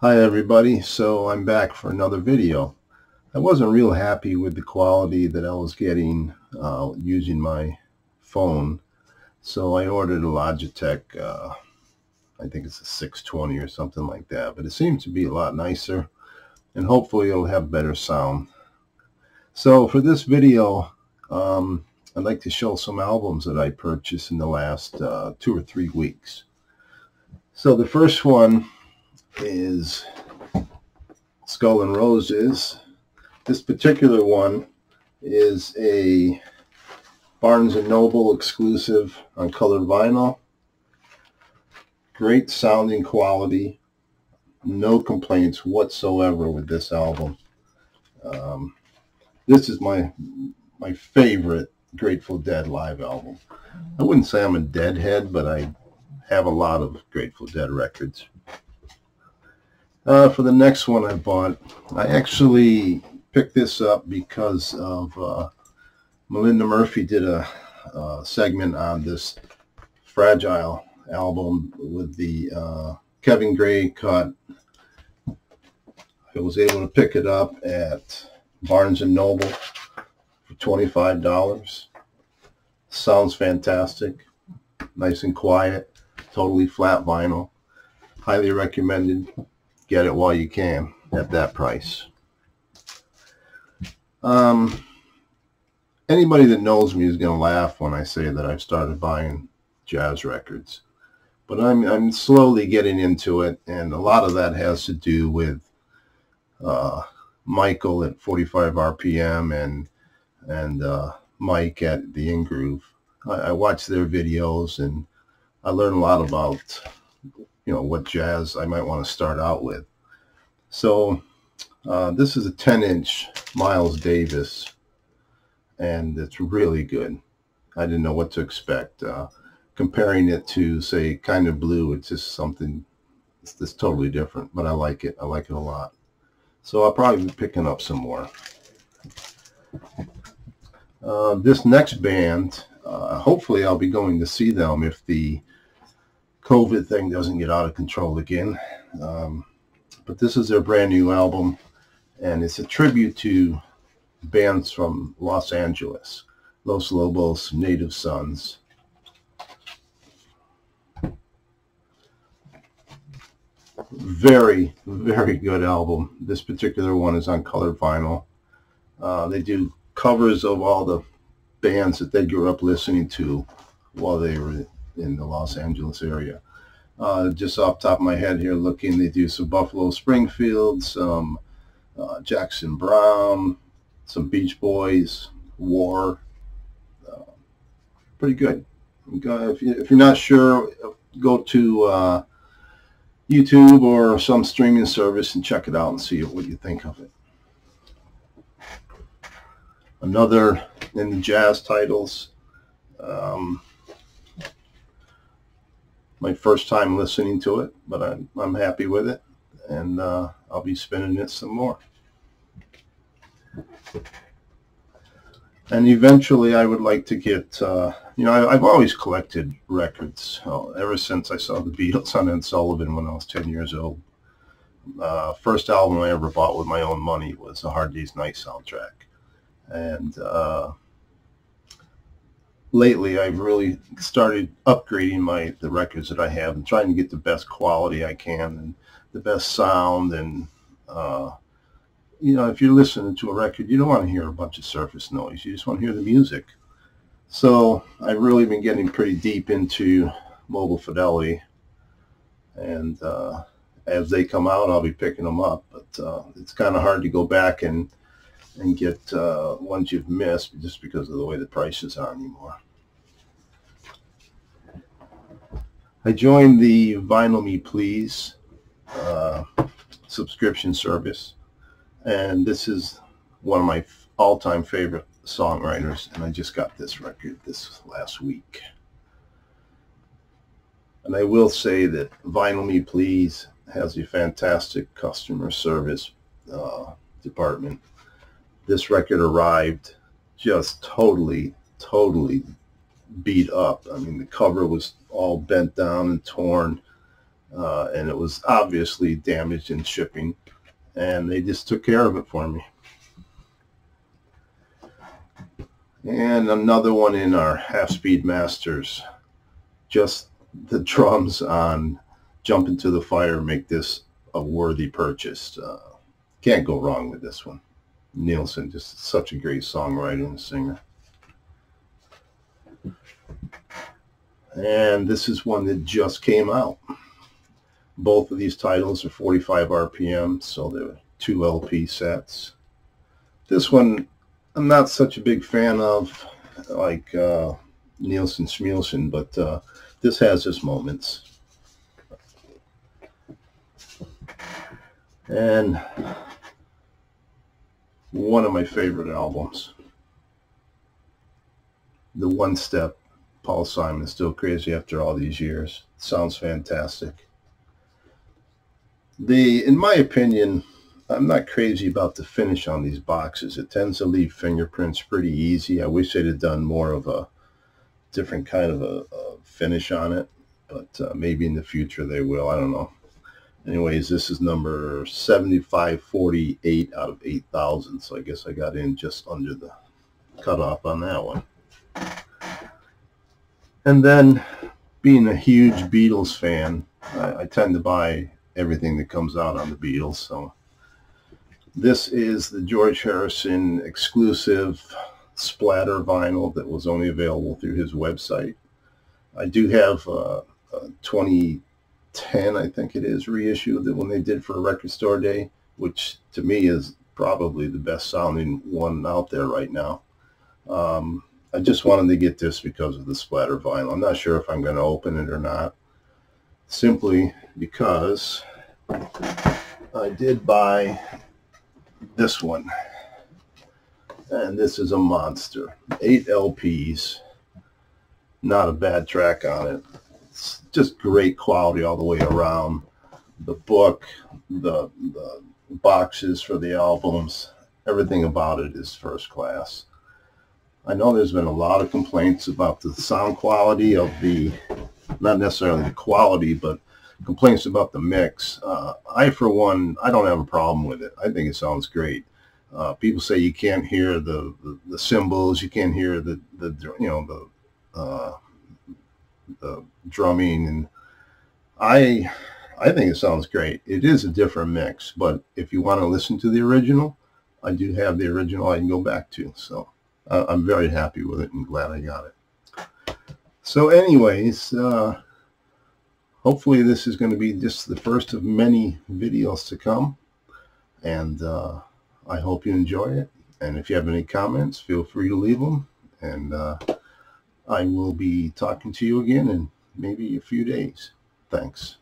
Hi everybody, so I'm back for another video. I wasn't real happy with the quality that I was getting using my phone, so I ordered a Logitech, I think it's a 620 or something like that, but it seems to be a lot nicer and hopefully it'll have better sound. So for this video, I'd like to show some albums that I purchased in the last 2 or 3 weeks. So the first one is Skull and Roses. This particular one is a Barnes & Noble exclusive on colored vinyl. Great sounding quality. No complaints whatsoever with this album. This is my favorite Grateful Dead live album. I wouldn't say I'm a Deadhead, but I have a lot of Grateful Dead records. For the next one I bought, I actually picked this up because of Melinda Murphy did a segment on this Fragile album with the Kevin Gray cut. I was able to pick it up at Barnes & Noble for $25. Sounds fantastic, nice and quiet, totally flat vinyl. Highly recommended. Get it while you can at that price. Anybody that knows me is going to laugh when I say that I've started buying jazz records, but I'm slowly getting into it, and a lot of that has to do with Michael at 45 RPM and Mike at the In Groove. I watch their videos and I learn a lot about what jazz I might want to start out with. So this is a 10-inch Miles Davis, and it's really good. I didn't know what to expect. Comparing it to, say, Kind of Blue, it's just something that's totally different, but I like it. I like it a lot. So I'll probably be picking up some more. This next band, hopefully I'll be going to see them if the COVID thing doesn't get out of control again. But this is their brand new album, and it's a tribute to bands from Los Angeles, Los Lobos, Native Sons. Very, very good album. This particular one is on colored vinyl. They do covers of all the bands that they grew up listening to while they were in the Los Angeles area. Just off the top of my head here looking, they do some Buffalo Springfield, some Jackson Browne, some Beach Boys, War. Pretty good. If you're not sure, go to YouTube or some streaming service and check it out and see what you think of it. Another in the jazz titles. My first time listening to it, but I'm happy with it, and I'll be spinning it some more. And eventually I would like to get, I've always collected records ever since I saw the Beatles on Ed Sullivan when I was 10 years old. First album I ever bought with my own money was the Hard Day's Night soundtrack. And lately I've really started upgrading the records that I have and trying to get the best quality I can and the best sound. And if you're listening to a record, you don't want to hear a bunch of surface noise. You just want to hear the music. So I've really been getting pretty deep into mobile fidelity, and as they come out I'll be picking them up, but it's kind of hard to go back and get ones you've missed just because of the way the prices are anymore. I joined the Vinyl Me Please subscription service, and this is one of my all-time favorite songwriters, and I just got this record this last week. And I will say that Vinyl Me Please has a fantastic customer service department. This record arrived just totally beat up. I mean, the cover was all bent down and torn. and it was obviously damaged in shipping, and they just took care of it for me. And another one in our half-speed masters. Just the drums on Jump Into the Fire make this a worthy purchase. Can't go wrong with this one. Nielsen, just such a great songwriter and singer. And this is one that just came out. Both of these titles are 45 RPM, so they're 2 LP sets. This one I'm not such a big fan of, like Nielsen Schmielsen, but this has its moments. And one of my favorite albums, the One Step, Paul Simon, Still Crazy After All These Years. Sounds fantastic. In my opinion, I'm not crazy about the finish on these boxes. It tends to leave fingerprints pretty easy. I wish they'd have done more of a different kind of a finish on it, but maybe in the future they will. I don't know. Anyways, this is number 7548 out of 8,000, so I guess I got in just under the cutoff on that one. And then, being a huge Beatles fan, I tend to buy everything that comes out on the Beatles. So this is the George Harrison exclusive splatter vinyl that was only available through his website. I do have a 2010, I think it is, reissue that when they did for a Record Store Day, which to me is probably the best sounding one out there right now. I just wanted to get this because of the splatter vinyl. I'm not sure if I'm going to open it or not, simply because I did buy this one, and this is a monster. 8 LPs, not a bad track on it. It's just great quality all the way around. The book, the boxes for the albums, everything about it is first class. I know there's been a lot of complaints about the sound quality of not necessarily the quality, but complaints about the mix. I, for one, I don't have a problem with it. I think it sounds great. People say you can't hear the cymbals, you can't hear the drumming, and I think it sounds great. It is a different mix, but if you want to listen to the original, I do have the original I can go back to. So I'm very happy with it and glad I got it. So anyways, hopefully this is going to be just the first of many videos to come, and I hope you enjoy it. And if you have any comments, feel free to leave them, and I will be talking to you again in maybe a few days. Thanks.